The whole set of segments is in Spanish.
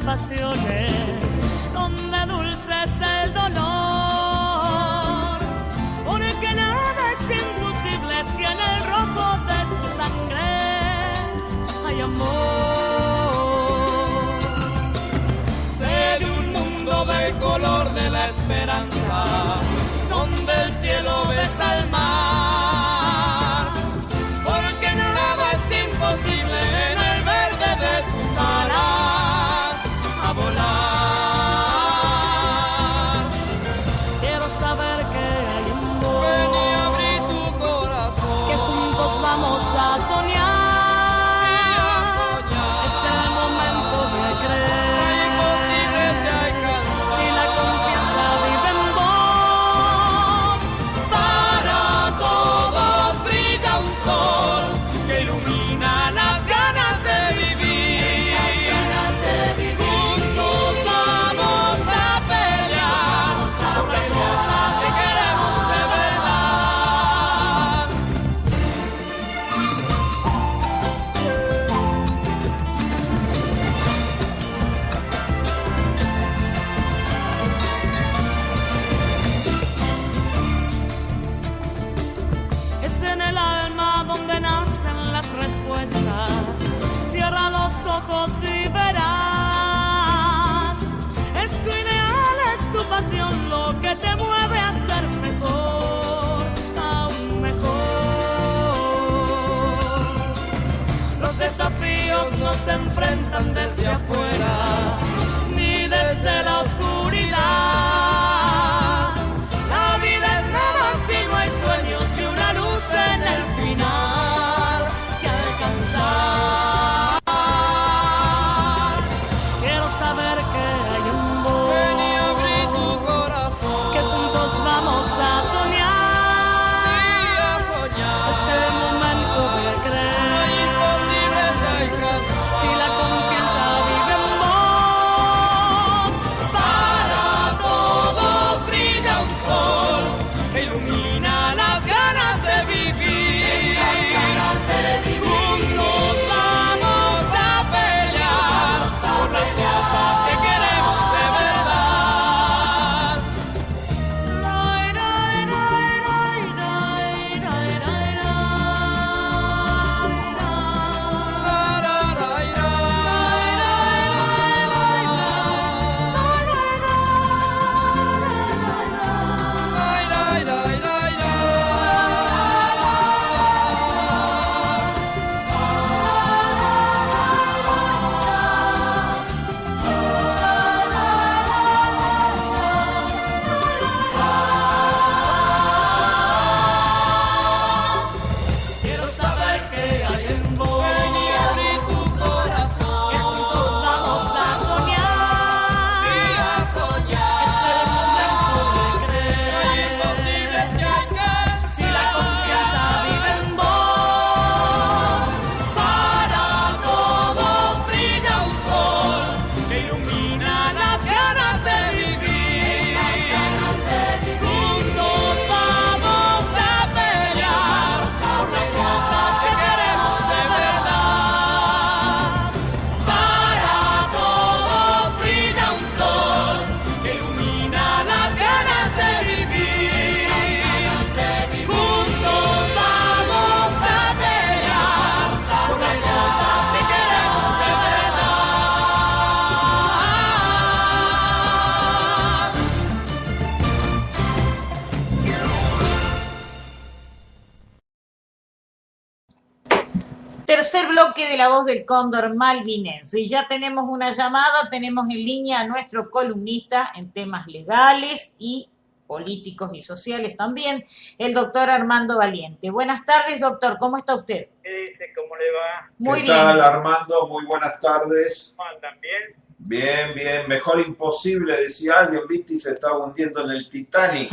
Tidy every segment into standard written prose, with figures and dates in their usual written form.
pasiones, donde dulce es el dolor, porque nada es imposible si en el rojo de tu sangre hay amor. Sé de un mundo del color de la esperanza, donde el cielo besa al mar, porque nada es imposible en el verde de tus alas a volar. Quiero saber que hay en vos. Ven y abrí tu corazón, que juntos vamos a soñar. Sí, a soñar. Es el momento de creer. No hay imposibles de alcanzar. Si la confianza vive en vos, para todos brilla un sol que ilumina las ganas de vivir. Juntos vamos a pelear por las cosas que queremos de verdad. Es en el alma donde nacen las respuestas. Cierra los ojos y verás. Es tu ideal, es tu pasión lo que te mueve a ser mejor, aún mejor. Los desafíos no se enfrentan desde afuera, ni desde la oscuridad. La vida es nada si no hay sueños y una luz en el final que alcanzar. Quiero saber que hay un vos. Ven y abrí tu corazón, que juntos vamos a soñar. Sí, a soñar. Es el momento de creer. No hay imposibles de alcanzar. Si la confianza vive en vos, para todos brilla un sol que ilumina las ganas de vivir. Juntos vamos a pelear por las cosas que queremos de verdad. Ray, ray, ray, ray, ray, ray, ray, quiero saber que hay en vos. Ven y abrí tu corazón, que juntos vamos a soñar. Sí, a soñar. Es el momento de creer. No hay imposibles que alcancen. Si la confianza vive en vos, para todos brilla un sol que ilumina las ganas de vivir. Juntos vamos a pelear por las cosas que queremos de verdad. Para todos brilla un sol que ilumina las ganas de vivir. Juntos vamos a pelear por las cosas que queremos de verdad. Tercer bloque de La Voz del Cóndor malvinense. Y ya tenemos una llamada, tenemos en línea a nuestro columnista en temas legales y políticos y sociales también, el doctor Armando Valiente. Buenas tardes, doctor, ¿cómo está usted? ¿Qué dice? ¿Cómo le va? Muy ¿Qué bien. tal, Armando? Muy buenas tardes. ¿Cómo andan bien? Bien, bien. Mejor imposible, decía alguien, viste, y se estaba hundiendo en el Titanic.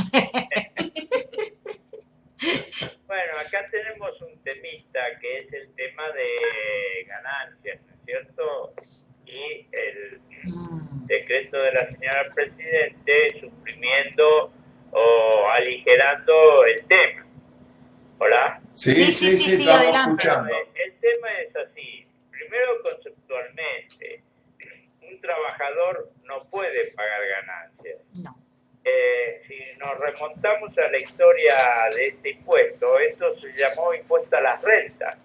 Bueno, acá tenemos un temita que es el tema de ganancias, ¿no es cierto? Y el decreto de la señora Presidente suprimiendo o aligerando el tema. ¿Hola? Sí, estamos adelante. escuchando. El tema es así. Primero, conceptualmente, un trabajador trabajador no puede pagar ganancias. No. Si nos remontamos a la historia de este impuesto, esto se llamó impuesto a las rentas,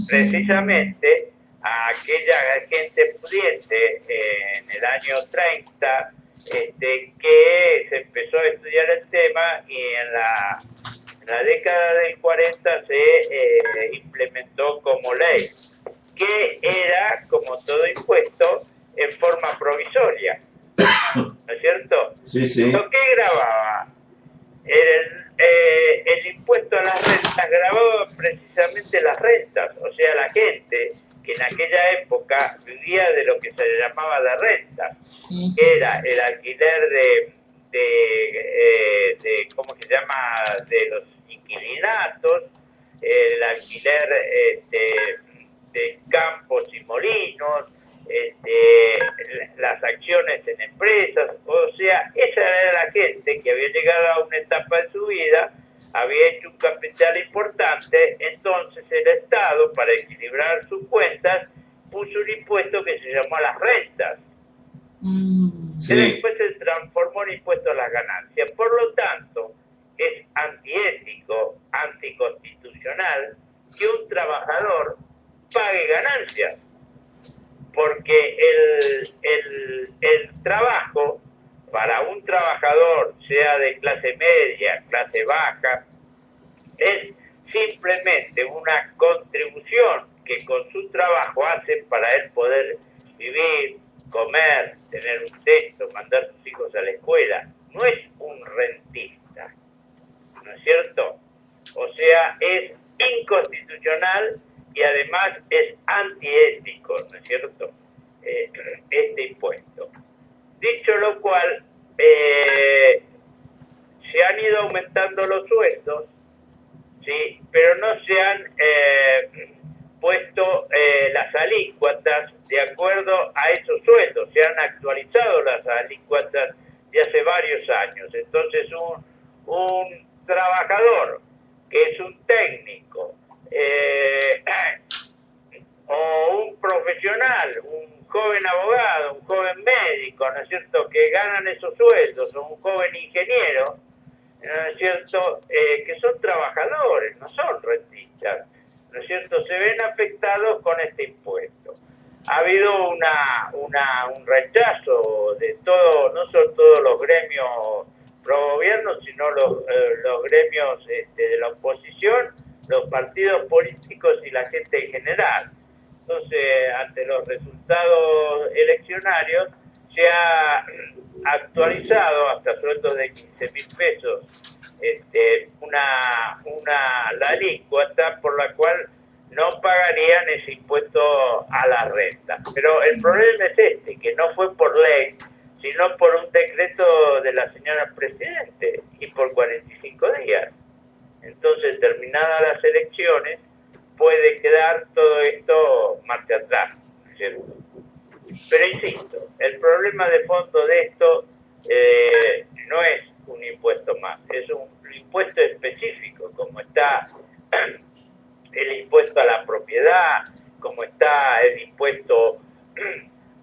precisamente a aquella gente pudiente en el año 30, que se empezó a estudiar el tema y en la década del 40 se implementó como ley, que era, como todo impuesto, en forma provisoria, ¿no es cierto? Sí, sí. ¿Lo que grababa? El impuesto a las rentas grababa precisamente las rentas, o sea, la gente que en aquella época vivía de lo que se llamaba la renta, que era el alquiler de ¿cómo se llama?, de los inquilinatos, el alquiler de campos y molinos, las acciones en empresas. O sea, esa era la gente que había llegado a una etapa de su vida, había hecho un capital importante. Entonces el Estado, para equilibrar sus cuentas, puso un impuesto que se llamó las rentas, que después se transformó en impuesto a las ganancias. Por lo tanto, es antiético, anticonstitucional que un trabajador pague ganancias, porque el trabajo para un trabajador, sea de clase media, clase baja, es simplemente una contribución que con su trabajo hace para él poder vivir, comer, tener un techo, mandar a sus hijos a la escuela. No es un rentista, ¿no es cierto? O sea, es inconstitucional y además es antiético, ¿no es cierto?, este impuesto. Dicho lo cual, se han ido aumentando los sueldos, sí, pero no se han puesto las alícuotas de acuerdo a esos sueldos. Se han actualizado las alícuotas de hace varios años. Entonces un trabajador que es un técnico o un profesional, un joven abogado, un joven médico, ¿no es cierto?, que ganan esos sueldos, o un joven ingeniero, ¿no es cierto?, que son trabajadores, no son rentistas, ¿no es cierto?, se ven afectados con este impuesto. Ha habido un rechazo de todo, no son todos los gremios pro gobierno, sino los gremios de la oposición, los partidos políticos y la gente en general. Entonces, ante los resultados eleccionarios, se ha actualizado hasta sueldos de 15.000 pesos la alícuota por la cual no pagarían ese impuesto a la renta. Pero el problema es que no fue por ley, sino por un decreto de la señora Presidente y por 45 días. Entonces, terminadas las elecciones, puede quedar todo esto marcha atrás, ¿cierto? Pero insisto, el problema de fondo de esto no es un impuesto más, es un impuesto específico, como está el impuesto a la propiedad, como está el impuesto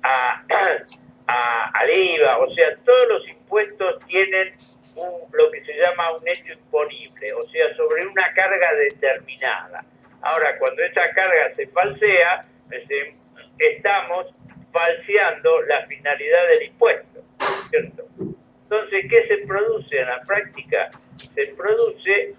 al IVA. O sea, todos los impuestos tienen lo que se llama un hecho imponible, o sea, sobre una carga determinada. Ahora, cuando esa carga se falsea, estamos falseando la finalidad del impuesto, ¿cierto? Entonces, ¿qué se produce en la práctica? Se produce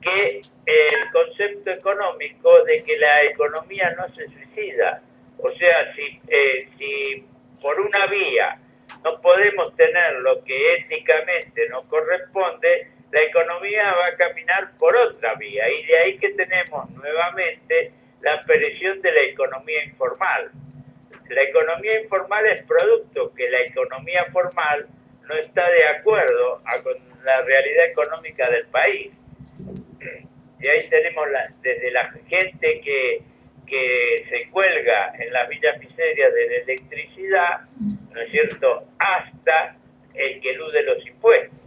que el concepto económico de que la economía no se suicida. O sea, si por una vía no podemos tener lo que éticamente nos corresponde, la economía va a caminar por otra vía, y de ahí que tenemos nuevamente la aparición de la economía informal. La economía informal es producto que la economía formal no está de acuerdo con la realidad económica del país. Y ahí tenemos desde la gente que se cuelga en las villas miserias de la electricidad, ¿no es cierto?, hasta el que elude los impuestos.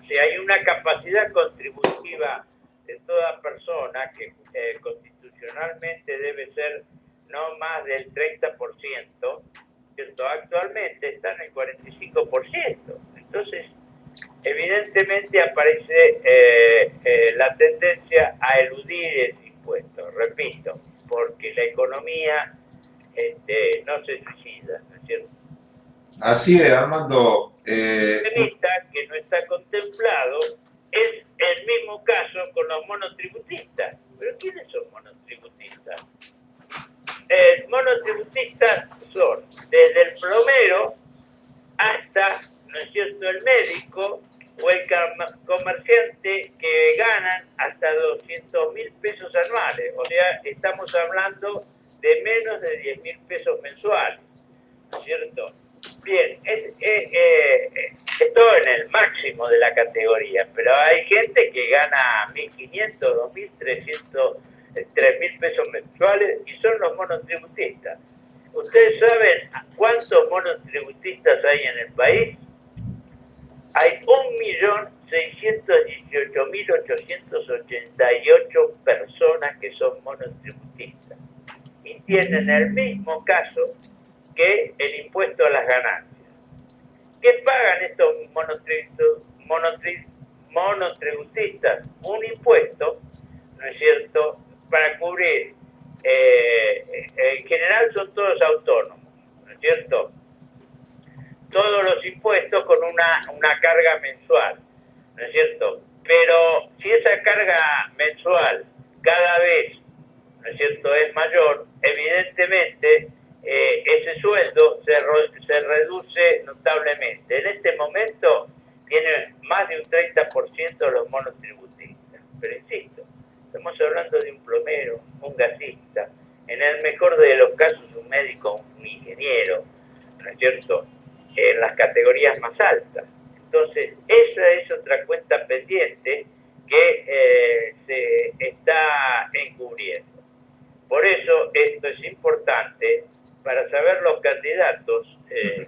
O sea, hay una capacidad contributiva de toda persona que constitucionalmente debe ser no más del 30%, ¿cierto?, cierto? Actualmente están en el 45%. Entonces, evidentemente aparece la tendencia a eludir ese impuesto, repito, porque la economía no se suicida, ¿no es cierto? Así es, Armando. Que no está contemplado es el mismo caso con los monotributistas. ¿Pero quiénes son monotributistas? Monotributistas son desde el plomero hasta, ¿no es cierto?, el médico o el comerciante que ganan hasta 200.000 pesos anuales. O sea, estamos hablando de menos de 10.000 pesos mensuales, ¿no es cierto? Bien, esto en el máximo de la categoría, pero hay gente que gana 1.500, 2.000, 300, 3.000 pesos mensuales y son los monotributistas. ¿Ustedes saben cuántos monotributistas hay en el país? Hay 1.618.888 personas que son monotributistas y tienen el mismo caso que el impuesto a las ganancias. ¿Qué pagan estos monotributistas? Un impuesto, ¿no es cierto?, para cubrir, en general son todos autónomos, ¿no es cierto?, todos los impuestos con una carga mensual, ¿no es cierto? Pero si esa carga mensual cada vez, ¿no es cierto?, es mayor, evidentemente ese sueldo se reduce notablemente. En este momento tiene más de un 30% de los monotributistas. Pero insisto, estamos hablando de un plomero, un gasista, en el mejor de los casos un médico, un ingeniero, ¿no es cierto?, en las categorías más altas. Entonces, esa es otra cuenta pendiente que se está encubriendo. Por eso esto es importante para saber los candidatos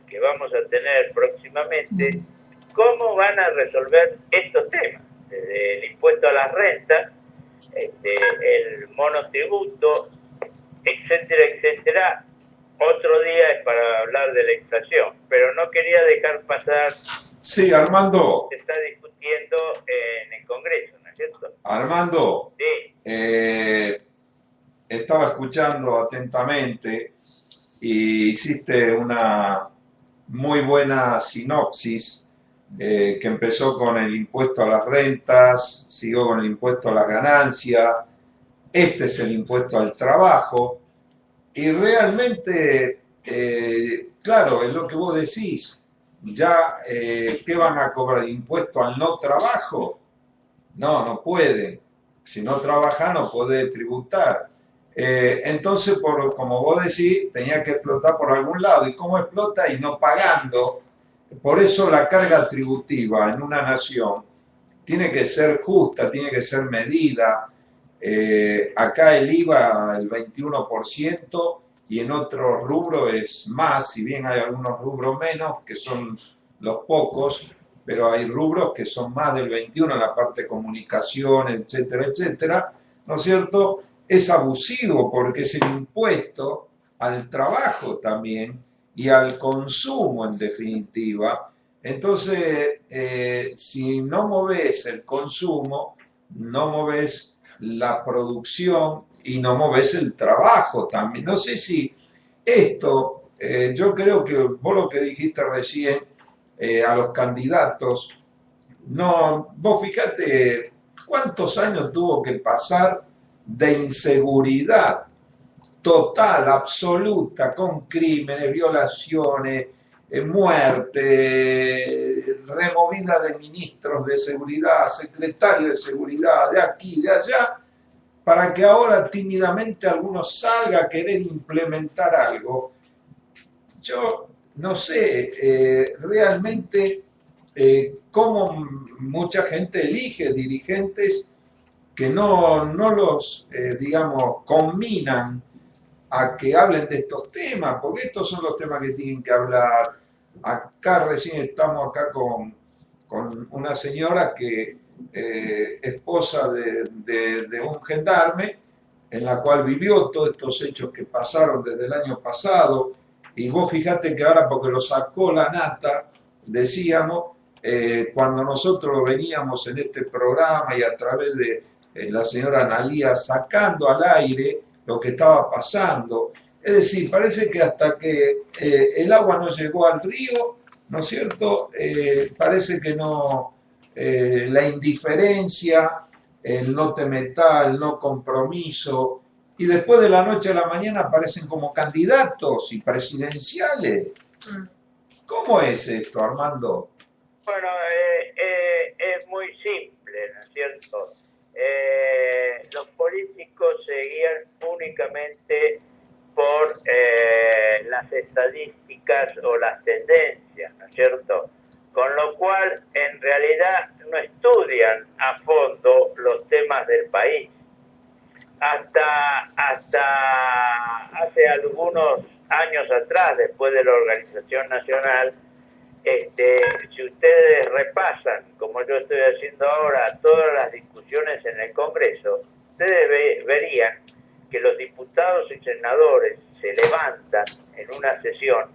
que vamos a tener próximamente, cómo van a resolver estos temas, desde el impuesto a las rentas, el monotributo, etcétera, etcétera. Otro día es para hablar de la inflación, pero no quería dejar pasar. Sí, Armando. Se está discutiendo en el Congreso, ¿no es cierto? Armando. Sí. Estaba escuchando atentamente y hiciste una muy buena sinopsis que empezó con el impuesto a las rentas, siguió con el impuesto a las ganancias, este es el impuesto al trabajo. Y realmente, claro, es lo que vos decís, ya, ¿qué van a cobrar? ¿Impuesto al no trabajo? No pueden. Si no trabaja, no puede tributar. Entonces, como vos decís, tenía que explotar por algún lado. ¿Y cómo explota? Y no pagando. Por eso la carga tributiva en una nación tiene que ser justa, tiene que ser medida. Acá el IVA el 21% y en otros rubros es más, si bien hay algunos rubros menos, que son los pocos, pero hay rubros que son más del 21% en la parte de comunicación, etcétera, etcétera, ¿no es cierto? Es abusivo porque es el impuesto al trabajo también y al consumo en definitiva. Entonces, si no moves el consumo, no moves la producción y no moves el trabajo también. No sé si esto, yo creo que vos lo que dijiste recién a los candidatos, no, vos fíjate cuántos años tuvo que pasar de inseguridad total, absoluta, con crímenes, violaciones, muerte, removida de ministros de seguridad, secretarios de seguridad, de aquí, de allá, para que ahora tímidamente alguno salga a querer implementar algo. Yo no sé realmente cómo mucha gente elige dirigentes que no los, digamos, combinan a que hablen de estos temas, porque estos son los temas que tienen que hablar. Acá recién estamos acá con una señora que esposa de un gendarme, en la cual vivió todos estos hechos que pasaron desde el año pasado, Y vos fijate que ahora, porque lo sacó la nata, decíamos, cuando nosotros veníamos en este programa y a través de la señora Analía sacando al aire lo que estaba pasando, es decir, parece que hasta que el agua no llegó al río, ¿no es cierto? Parece que no, la indiferencia, el no te metá, el no compromiso, y después de la noche a la mañana aparecen como candidatos y presidenciales. ¿Cómo es esto, Armando? Bueno, es muy simple, ¿no es cierto? Los políticos se guían únicamente por las estadísticas o las tendencias, ¿no es cierto? Con lo cual, en realidad, no estudian a fondo los temas del país. Hasta hace algunos años atrás, después de la Organización Nacional, si ustedes repasan, como yo estoy haciendo ahora, todas las discusiones en el Congreso, ustedes verían que los diputados y senadores se levantan en una sesión,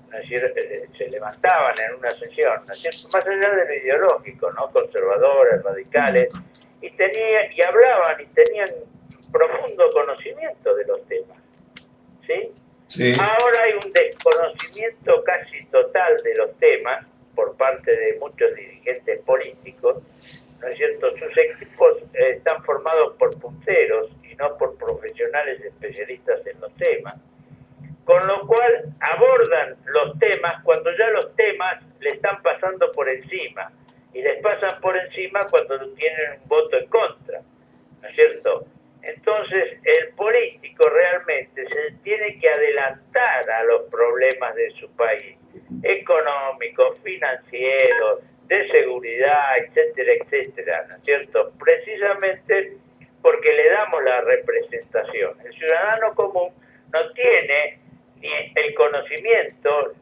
¿no es cierto? Se levantaban en una sesión, ¿no es cierto? Más allá de lo ideológico, ¿no? Conservadores, radicales, y hablaban y tenían profundo conocimiento de los temas, ¿sí? Sí. Ahora hay un desconocimiento casi total de los temas por parte de muchos dirigentes políticos, ¿no es cierto? Sus equipos están formados por punteros y no por profesionales especialistas en los temas, con lo cual abordan los temas cuando ya los temas le están pasando por encima, y les pasan por encima cuando tienen un voto en contra, ¿no es cierto? Entonces, el político realmente se tiene que adelantar a los problemas de su país, económicos, financieros, de seguridad, etcétera, etcétera, ¿no es cierto? Precisamente porque le damos la representación. El ciudadano común no tiene ni el conocimiento,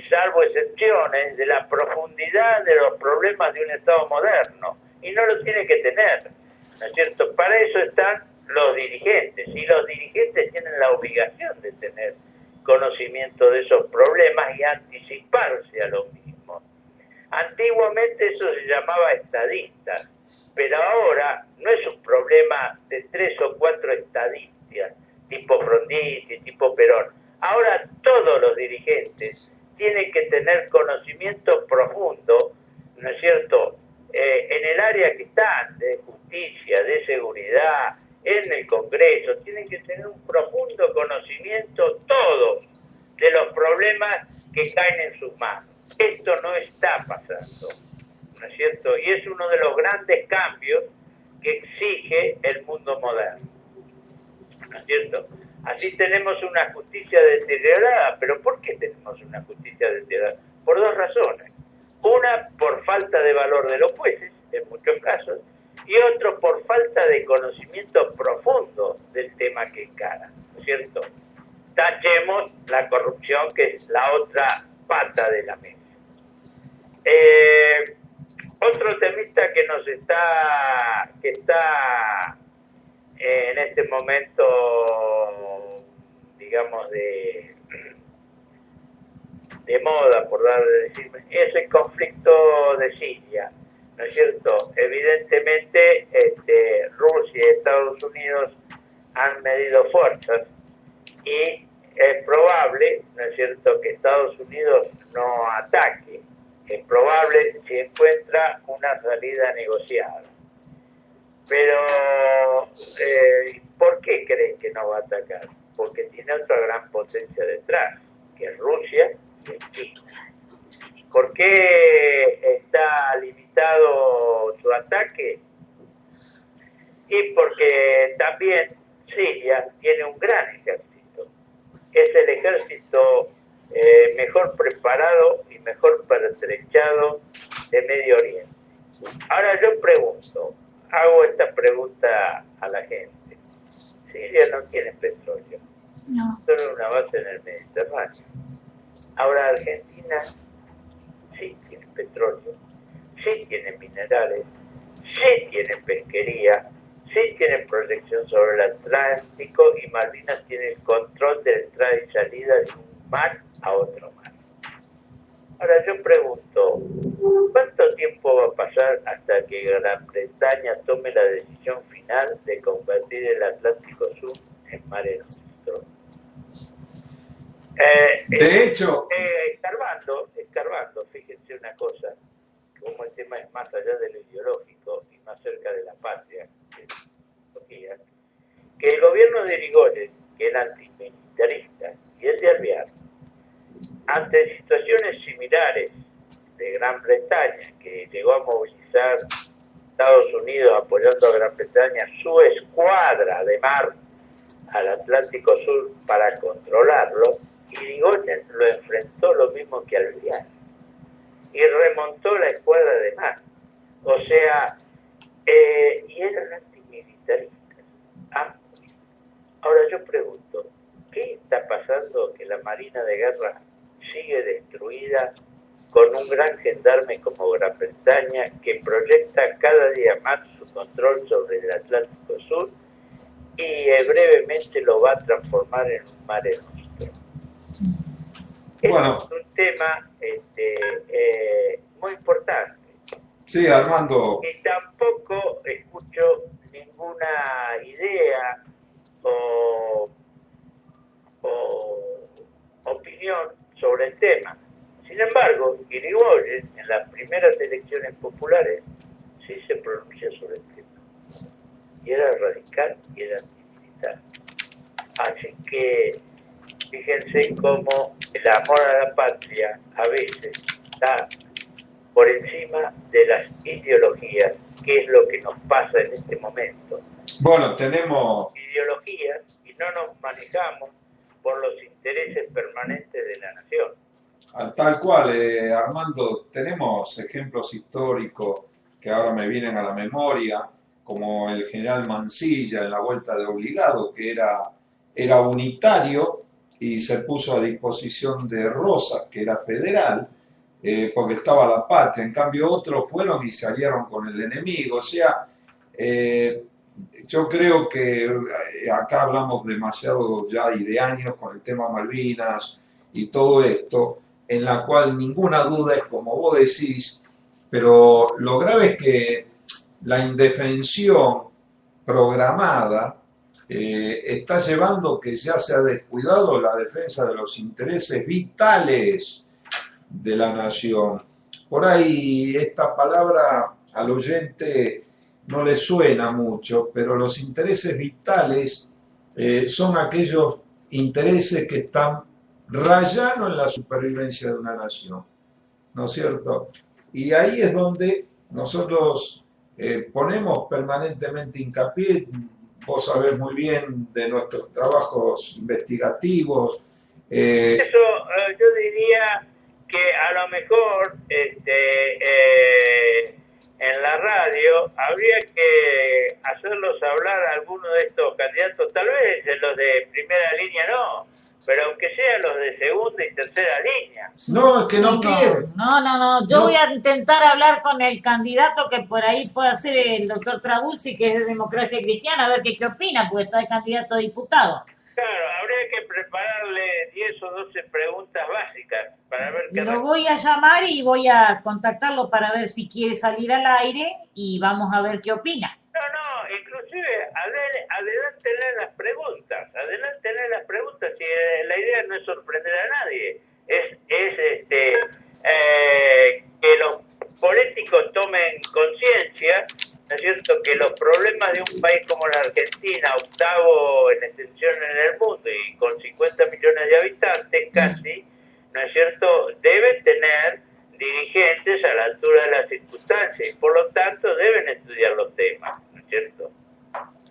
salvo excepciones, de la profundidad de los problemas de un Estado moderno, y no lo tiene que tener, ¿no es cierto? Para eso están los dirigentes, y los dirigentes tienen la obligación de tener conocimiento de esos problemas y anticiparse a los mismos. Antiguamente eso se llamaba estadista, pero ahora no es un problema de 3 o 4 estadistas, tipo Frondizi, tipo Perón. Ahora todos los dirigentes tienen que tener conocimiento profundo, ¿no es cierto?, en el área que están, de justicia, de seguridad, en el Congreso, tienen que tener un profundo conocimiento todos de los problemas que caen en sus manos. Esto no está pasando, ¿no es cierto? Y es uno de los grandes cambios que exige el mundo moderno, ¿no es cierto? Así tenemos una justicia deteriorada. ¿Pero por qué tenemos una justicia deteriorada? Por 2 razones. Una, por falta de valor de los jueces, en muchos casos, y otro, por falta de conocimiento profundo del tema que encara, ¿no es cierto? Tachemos la corrupción, que es la otra pata de la mesa. Otro temita que está en este momento, digamos, de moda, por decirme, es el conflicto de Siria, ¿no es cierto? Evidentemente, Rusia y Estados Unidos han medido fuerzas, y es probable, ¿no es cierto?, que Estados Unidos no ataque. Es probable si encuentra una salida negociada. Pero, ¿por qué creen que no va a atacar? Porque tiene otra gran potencia detrás, que es Rusia y es China. ¿Por qué está limitado su ataque? Y porque también Siria tiene un gran ejército. Es el ejército mejor preparado y mejor pertrechado de Medio Oriente. Ahora yo hago esta pregunta a la gente. Siria no tiene petróleo, solo una base en el Mediterráneo. Ahora Argentina sí tiene petróleo, sí tiene minerales, sí tiene pesquería, sí tiene proyección sobre el Atlántico, y Malvinas tiene el control de entrada y salida de un mar a otro mar. Ahora yo pregunto, ¿cuánto tiempo va a pasar hasta que Gran Bretaña tome la decisión final de convertir el Atlántico Sur en Mare Nostrum? De hecho, escarbando, fíjense una cosa, como el tema es más allá de lo ideológico y más cerca de la patria, que el gobierno de Irigoyen, que era antimilitarista, y el de Alvear, ante situaciones similares de Gran Bretaña, que llegó a movilizar Estados Unidos apoyando a Gran Bretaña, su escuadra de mar al Atlántico Sur para controlarlo, Irigoyen lo enfrentó lo mismo que Alvear y remontó la escuadra de mar. O sea, y eran antimilitaristas. Ahora yo pregunto, ¿qué está pasando que la Marina de Guerra sigue destruida con un gran gendarme como Gran Bretaña que proyecta cada día más su control sobre el Atlántico Sur y brevemente lo va a transformar en un Mare Nostrum? Bueno, es un tema muy importante. Sí, Armando. Y tampoco escucho ninguna idea o opinión sobre el tema. Sin embargo, Irigoyen, en las primeras elecciones populares, sí se pronuncia sobre el tema. Y era radical y era antimilitar. Así que fíjense cómo el amor a la patria a veces está por encima de las ideologías, que es lo que nos pasa en este momento. Bueno, tenemos Ideologías y no nos manejamos por los intereses permanentes de la nación. tal cual, Armando, tenemos ejemplos históricos que ahora me vienen a la memoria, como el general Mansilla en la Vuelta de Obligado, que era unitario y se puso a disposición de Rosas, que era federal, porque estaba la patria. En cambio otros fueron y se aliaron con el enemigo. O sea, yo creo que acá hablamos demasiado ya y de años con el tema Malvinas y todo esto, en la cual ninguna duda es como vos decís, pero lo grave es que la indefensión programada está llevando que ya se ha descuidado la defensa de los intereses vitales de la nación. Por ahí esta palabra al oyente no le suena mucho, pero los intereses vitales son aquellos intereses que están rayando en la supervivencia de una nación, ¿no es cierto? Y ahí es donde nosotros ponemos permanentemente hincapié. Vos sabés muy bien de nuestros trabajos investigativos. Eso yo diría que a lo mejor en la radio habría que hacerlos hablar a algunos de estos candidatos, tal vez los de primera línea no, pero aunque sean los de segunda y tercera línea. No, es que no quieren. No. Yo voy a intentar hablar con el candidato que por ahí pueda ser el doctor Trabulsi, que es de Democracia Cristiana, a ver qué opina, porque está de candidato a diputado. Claro, habría que prepararle 10 o 12 preguntas básicas para ver qué... Lo voy a llamar y voy a contactarlo para ver si quiere salir al aire y vamos a ver qué opina. No, inclusive adelántenle las preguntas, si la idea no es sorprender a nadie, es que los políticos tomen conciencia, ¿no es cierto?, que los problemas de un país como la Argentina, octavo en extensión en el mundo y con 50 millones de habitantes casi, ¿no es cierto?, deben tener dirigentes a la altura de las circunstancias y por lo tanto deben estudiar los temas, ¿no es cierto?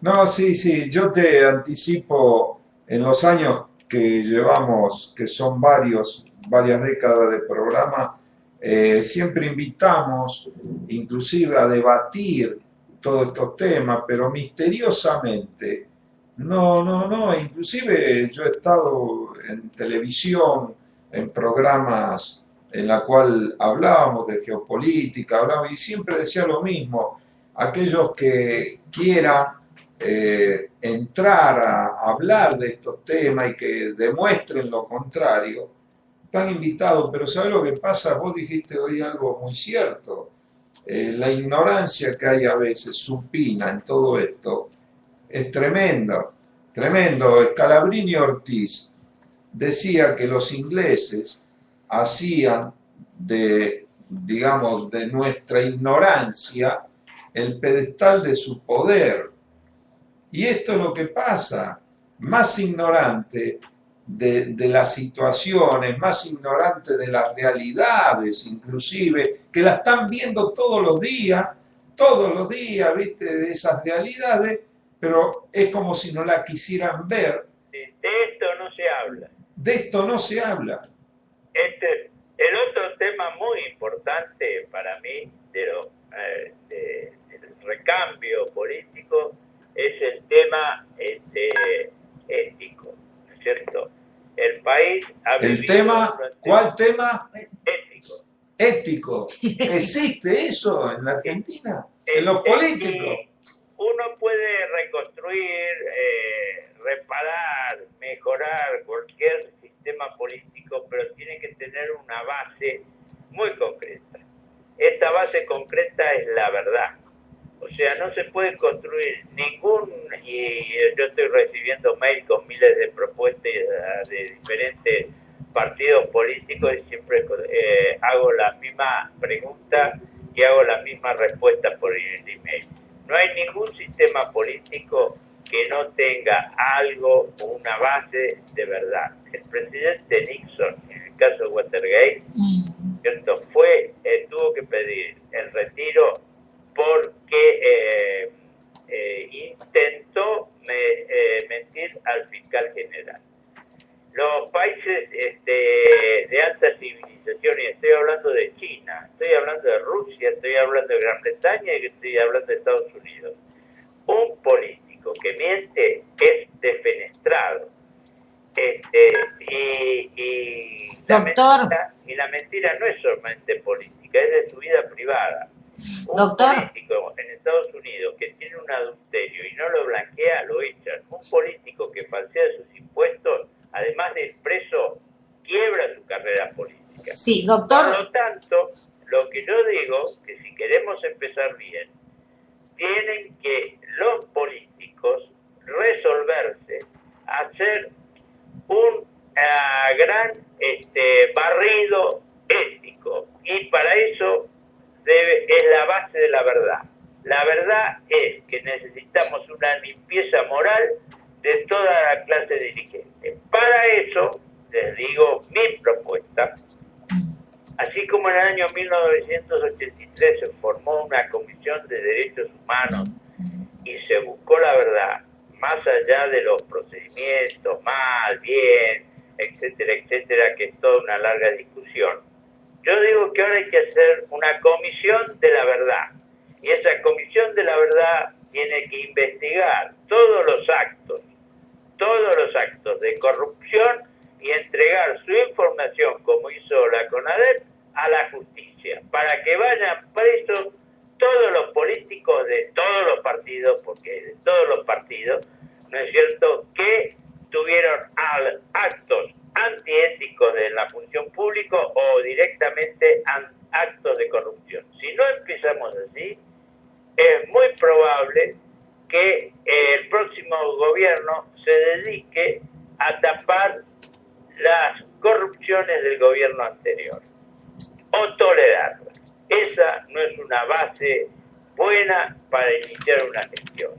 No, sí, yo te anticipo en los años que llevamos, que son varias décadas de programa, siempre invitamos inclusive a debatir todos estos temas, pero misteriosamente, no, inclusive yo he estado en televisión, en programas en la cual hablábamos de geopolítica, y siempre decía lo mismo, aquellos que quieran entrar a hablar de estos temas y que demuestren lo contrario, están invitados. Pero ¿sabes lo que pasa? Vos dijiste hoy algo muy cierto. La ignorancia que hay a veces supina en todo esto es tremendo, tremendo. Scalabrini Ortiz decía que los ingleses hacían de, digamos, de nuestra ignorancia el pedestal de su poder. Y esto es lo que pasa, más ignorante de las situaciones, más ignorante de las realidades, inclusive, que la están viendo todos los días, ¿viste? Esas realidades, pero es como si no la quisieran ver. De esto no se habla. De esto no se habla. El otro tema muy importante para mí del recambio político es el tema ético, ¿no es cierto? El país ha El vivido tema, ¿cuál tema? ético. Ético. ¿Existe eso en la Argentina? En los políticos. Uno puede reconstruir, reparar, mejorar cualquier sistema político, pero tiene que tener una base muy concreta. Esta base concreta es la verdad. O sea, no se puede construir y yo estoy recibiendo mail con miles de propuestas de diferentes partidos políticos y siempre hago la misma pregunta y hago la misma respuesta por el email. No hay ningún sistema político que no tenga algo o una base de verdad. El presidente Nixon, en el caso de Watergate, ¿cierto? Tuvo que pedir el retiro porque intentó mentir al fiscal general. Los países de alta civilización, y estoy hablando de China, estoy hablando de Rusia, estoy hablando de Gran Bretaña y estoy hablando de Estados Unidos. Un político que miente es defenestrado. Doctor. La mentira no es solamente política, es de su vida privada. Un Doctor. político en Estados Unidos que tiene un adulterio y no lo blanquea, lo echan. Un político que falsea sus impuestos, además de preso, quiebra su carrera política. Sí, doctor. Por lo tanto, lo que yo digo, que si queremos empezar bien, tienen que los políticos resolverse, hacer un gran barrido ético, y para eso es la base de la verdad. La verdad es que necesitamos una limpieza moral de toda la clase dirigente. Para eso, les digo mi propuesta, así como en el año 1983 se formó una comisión de derechos humanos y se buscó la verdad, más allá de los procedimientos, mal, bien, etcétera, etcétera, que es toda una larga discusión. Yo digo que ahora hay que hacer una comisión de la verdad, y esa comisión de la verdad tiene que investigar todos los actos de corrupción y entregar su información, como hizo la CONADEP, a la justicia, para que vayan presos todos los políticos de todos los partidos, porque de todos los partidos, ¿no es cierto?, que tuvieron actos antiéticos de la función pública o directamente actos de corrupción. Si no empezamos así, es muy probable que el próximo gobierno se dedique a tapar las corrupciones del gobierno anterior o tolerarlas. Esa no es una base buena para iniciar una gestión.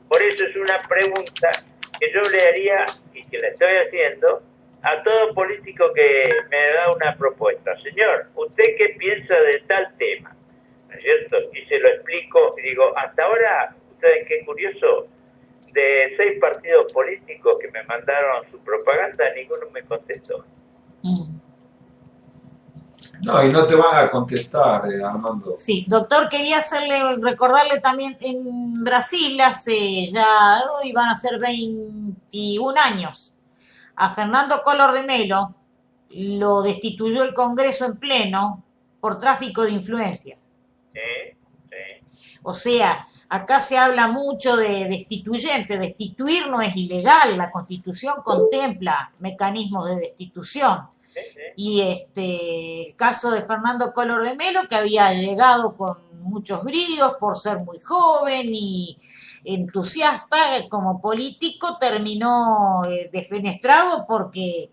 Por eso es una pregunta que yo le haría, y que la estoy haciendo, a todo político que me da una propuesta. Señor, ¿usted qué piensa de tal tema? ¿No es cierto? Y se lo explico y digo, hasta ahora, ustedes qué curioso, de 6 partidos políticos que me mandaron su propaganda, ninguno me contestó. No, y no te van a contestar, Armando. Sí, doctor, quería recordarle también, en Brasil hace ya, hoy van a ser 21 años, a Fernando Collor de Mello lo destituyó el Congreso en pleno por tráfico de influencias. Sí. O sea, Acá se habla mucho de destituyente, destituir no es ilegal, la Constitución contempla mecanismos de destitución. Y el caso de Fernando Collor de Mello, que había llegado con muchos bríos por ser muy joven y entusiasta como político, terminó defenestrado porque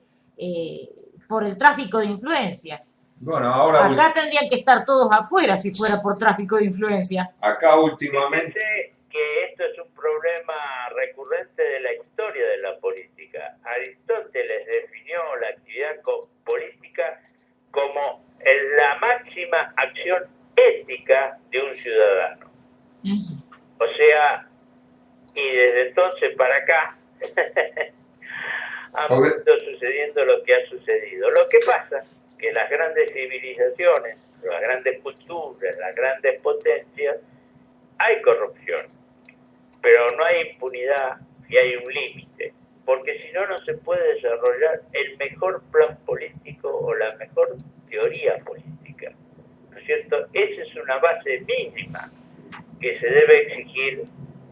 por el tráfico de influencias. Bueno, ahora acá tendrían que estar todos afuera si fuera por tráfico de influencia. Acá últimamente... Fíjense que esto es un problema recurrente de la historia de la política. Aristóteles definió la actividad política como la máxima acción ética de un ciudadano. O sea, y desde entonces para acá ha venido sucediendo lo que ha sucedido. Lo que pasa que las grandes civilizaciones, las grandes culturas, las grandes potencias, hay corrupción, pero no hay impunidad y hay un límite, porque si no, no se puede desarrollar el mejor plan político o la mejor teoría política, ¿no es cierto? Esa es una base mínima que se debe exigir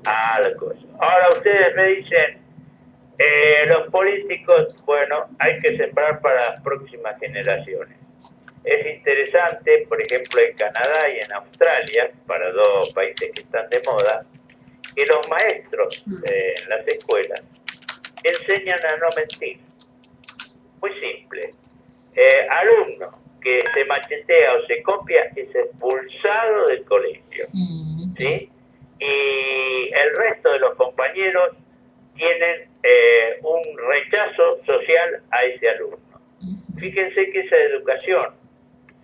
a la cosa. Ahora ustedes me dicen, los políticos, bueno, hay que sembrar para las próximas generaciones. Es interesante, por ejemplo, en Canadá y en Australia, para dos países que están de moda, que los maestros en las escuelas enseñan a no mentir. Muy simple. Alumno que se machetea o se copia es expulsado del colegio, ¿sí? Y el resto de los compañeros tienen un rechazo social a ese alumno. Fíjense que esa educación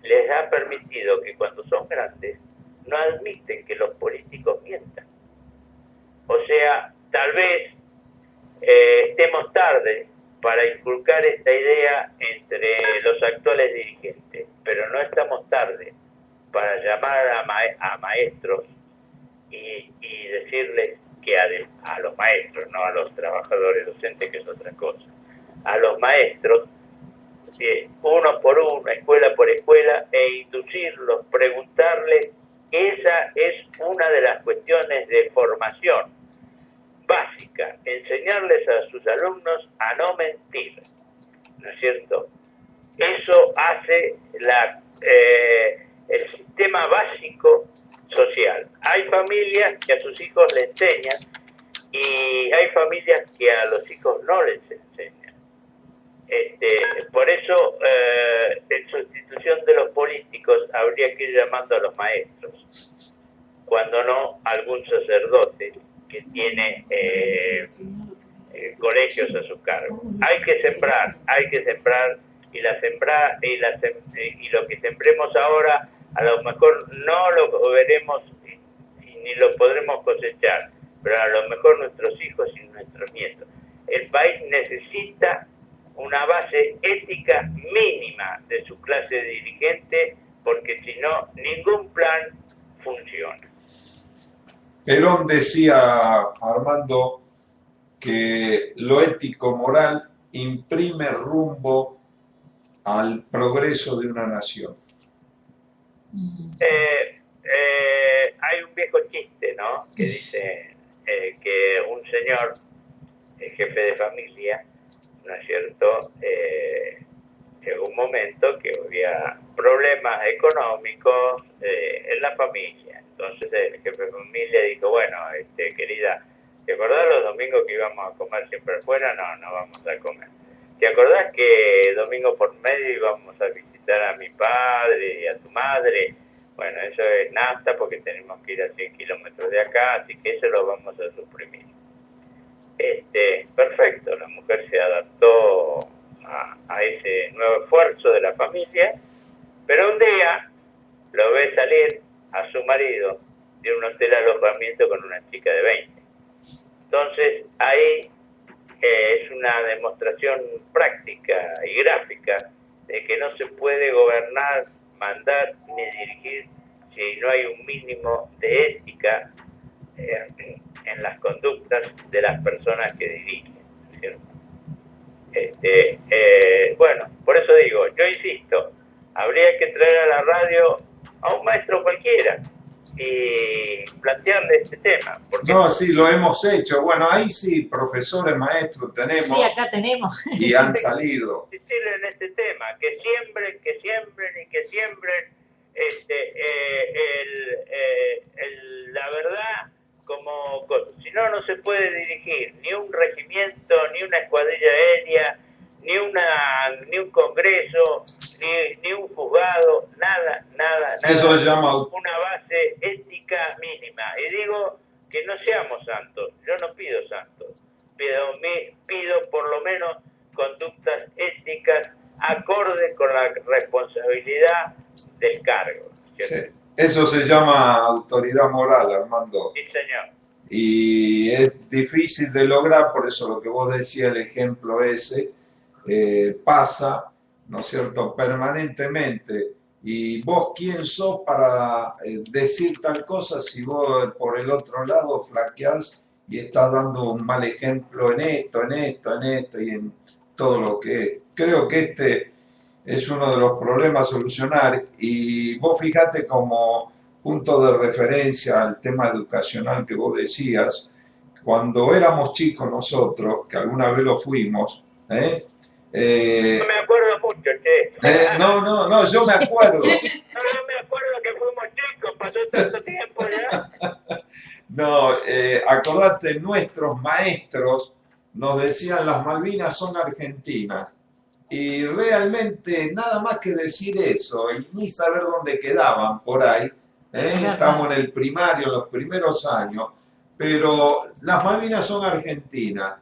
les ha permitido que cuando son grandes no admiten que los políticos mientan. O sea, tal vez estemos tarde para inculcar esta idea entre los actuales dirigentes, pero no estamos tarde para llamar a maestros y decirles que a los maestros, no a los trabajadores docentes, que es otra cosa, a los maestros, uno por uno, escuela por escuela, e inducirlos, preguntarles. Esa es una de las cuestiones de formación básica, enseñarles a sus alumnos a no mentir, ¿no es cierto? Eso hace el sistema básico social. Hay familias que a sus hijos le enseñan y hay familias que a los hijos no les enseñan. Por eso, en sustitución de los políticos, habría que ir llamando a los maestros, cuando no algún sacerdote que tiene colegios a su cargo. Hay que sembrar y lo que sembremos ahora a lo mejor no lo veremos ni lo podremos cosechar, pero a lo mejor nuestros hijos y nuestros nietos. El país necesita una base ética mínima de su clase dirigente, porque si no, ningún plan funciona. Perón decía, Armando, que lo ético-moral imprime rumbo al progreso de una nación. Hay un viejo chiste, ¿no?, que dice que un señor, jefe de familia, ¿no es cierto?, llegó un momento que había problemas económicos en la familia. Entonces el jefe de familia dijo, bueno, querida, ¿te acordás los domingos que íbamos a comer siempre afuera? No vamos a comer. ¿Te acordás que domingo por medio íbamos a visitar a mi padre y a tu madre? Bueno, eso es nafta porque tenemos que ir a 100 kilómetros de acá, así que eso lo vamos a suprimir. Perfecto, la mujer se adaptó a ese nuevo esfuerzo de la familia, pero un día lo ve salir a su marido de un hotel alojamiento con una chica de 20. Entonces ahí es una demostración práctica y gráfica de que no se puede gobernar, mandar ni dirigir si no hay un mínimo de ética en las conductas de las personas que dirigen, ¿cierto? Bueno, por eso digo, yo insisto, habría que traer a la radio a un maestro cualquiera y plantearle este tema. Porque No, sí, lo hemos hecho. Bueno, ahí sí, profesores, maestros tenemos. Sí, acá tenemos. Y han salido. insistir en este tema, que siembren y que siembren la verdad como cosa. Si no, no se puede dirigir ni un regimiento, ni una escuadrilla aérea, ni un congreso, ni un juzgado, nada. Eso se llama... Una base ética mínima. Y digo que no seamos santos. Yo no pido santos. Pido por lo menos conductas éticas acorde con la responsabilidad del cargo. Sí. Eso se llama autoridad moral, Armando. Sí, señor. Y es difícil de lograr, por eso lo que vos decías, el ejemplo ese, pasa, ¿no es cierto?, permanentemente. Y vos, ¿quién sos para decir tal cosa si vos por el otro lado flaqueás y estás dando un mal ejemplo en esto y en todo lo que es? Creo que este es uno de los problemas a solucionar, y vos fijate como punto de referencia al tema educacional que vos decías, cuando éramos chicos nosotros, que alguna vez lo fuimos, no me acuerdo mucho, che. No, yo me acuerdo. No me acuerdo que fuimos chicos, pasó tanto tiempo ya. No, acordate, nuestros maestros nos decían las Malvinas son argentinas. Y realmente nada más que decir eso y ni saber dónde quedaban por ahí. Estamos en el primario, en los primeros años, pero las Malvinas son argentinas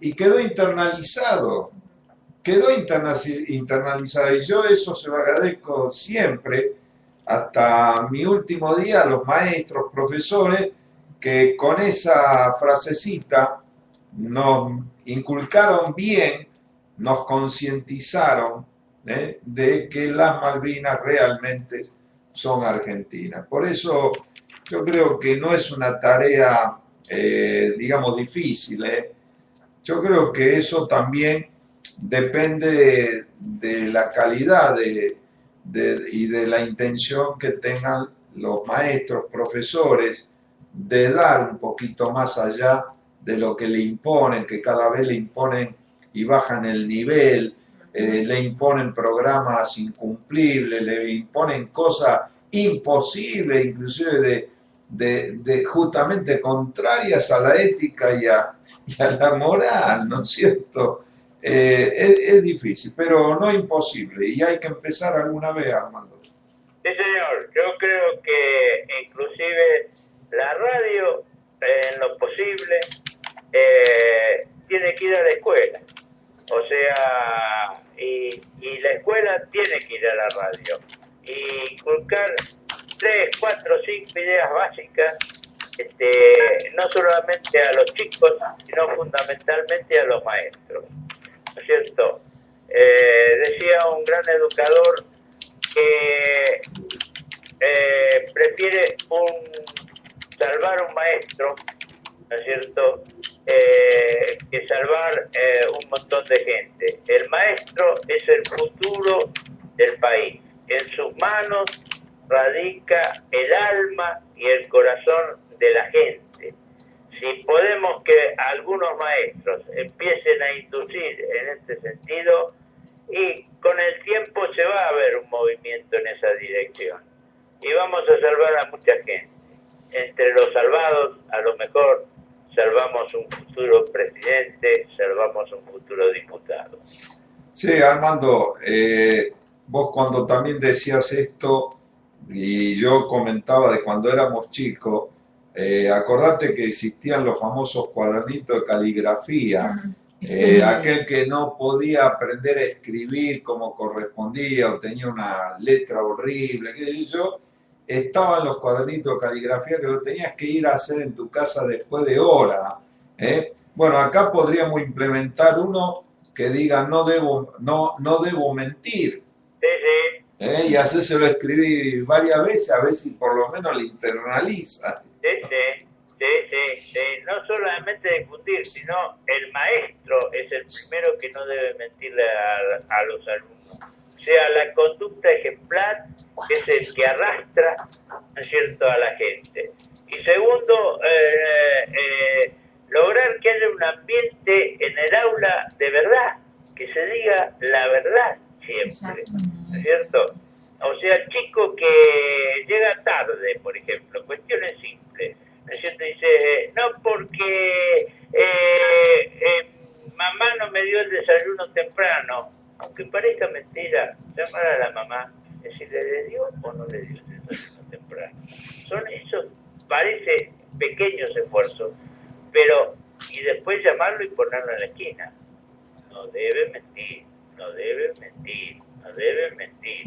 y quedó internalizado. Y yo eso se lo agradezco siempre, hasta mi último día, a los maestros, profesores, que con esa frasecita nos inculcaron bien, nos concientizaron de que las Malvinas realmente son argentinas. Por eso yo creo que no es una tarea, digamos, difícil. Yo creo que eso también depende de la calidad y de la intención que tengan los maestros, profesores, de dar un poquito más allá de lo que le imponen, que cada vez le imponen y bajan el nivel, le imponen programas incumplibles, le imponen cosas imposibles, inclusive de justamente contrarias a la ética y a la moral, ¿no es cierto? Es difícil, pero no imposible, y hay que empezar alguna vez, Armando. Sí, señor. Yo creo que inclusive la radio, en lo posible, tiene que ir a la escuela. O sea, y la escuela tiene que ir a la radio. Y inculcar 3, 4, 5 ideas básicas, no solamente a los chicos, sino fundamentalmente a los maestros. ¿No es cierto? Decía un gran educador que prefiere salvar un maestro, ¿no es cierto?, que salvar un montón de gente. El maestro es el futuro del país. En sus manos radica el alma y el corazón de la gente. Si podemos que algunos maestros empiecen a inducir en este sentido, y con el tiempo se va a ver un movimiento en esa dirección. Y vamos a salvar a mucha gente. Entre los salvados, a lo mejor salvamos un futuro presidente, salvamos un futuro diputado. Sí, Armando, vos cuando también decías esto, y yo comentaba de cuando éramos chicos, acordate que existían los famosos cuadernitos de caligrafía. Sí. Aquel que no podía aprender a escribir como correspondía o tenía una letra horrible, qué sé yo, estaban los cuadernitos de caligrafía que lo tenías que ir a hacer en tu casa después de horas. Bueno, acá podríamos implementar uno que diga no debo mentir. Sí. Y hacérselo escribir varias veces, a ver si por lo menos le internaliza. Sí. No solamente difundir, sino el maestro es el primero que no debe mentirle a los alumnos. O sea, la conducta ejemplar es el que arrastra, ¿no es cierto?, a la gente. Y segundo, lograr que haya un ambiente en el aula de verdad, que se diga la verdad siempre, ¿no es cierto? O sea, el chico que llega tarde, por ejemplo, cuestiones simples, ¿no es cierto? Dice, no, porque mamá no me dio el desayuno temprano. Aunque parezca mentira, llamar a la mamá, decirle, ¿le dio o no le dio el desayuno temprano? Son esos, parece, pequeños esfuerzos, pero, y después llamarlo y ponerlo en la esquina. No debe mentir, no debe mentir, no debe mentir.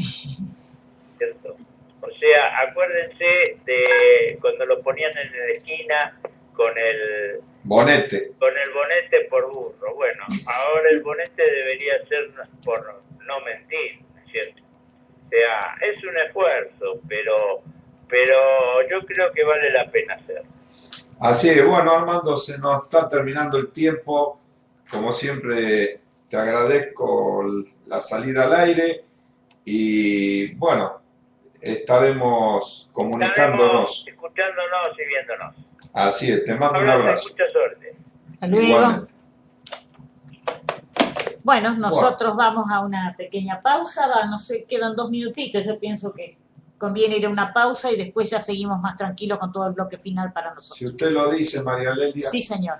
¿Cierto? O sea, acuérdense de cuando lo ponían en la esquina con el bonete por burro. Bueno, ahora el bonete debería ser por no mentir, ¿no es cierto? O sea, es un esfuerzo, pero yo creo que vale la pena hacerlo. Así es, bueno, Armando, se nos está terminando el tiempo. Como siempre, te agradezco la salida al aire y bueno, estaremos comunicándonos. Escuchándonos y viéndonos. Así es, te mando un abrazo. Mucha suerte. Hasta luego. Igualmente. Bueno, nosotros vamos a una pequeña pausa, no sé, quedan 2 minutitos, yo pienso que conviene ir a una pausa y después ya seguimos más tranquilos con todo el bloque final para nosotros. Si usted lo dice, María Lelia. Sí, señor.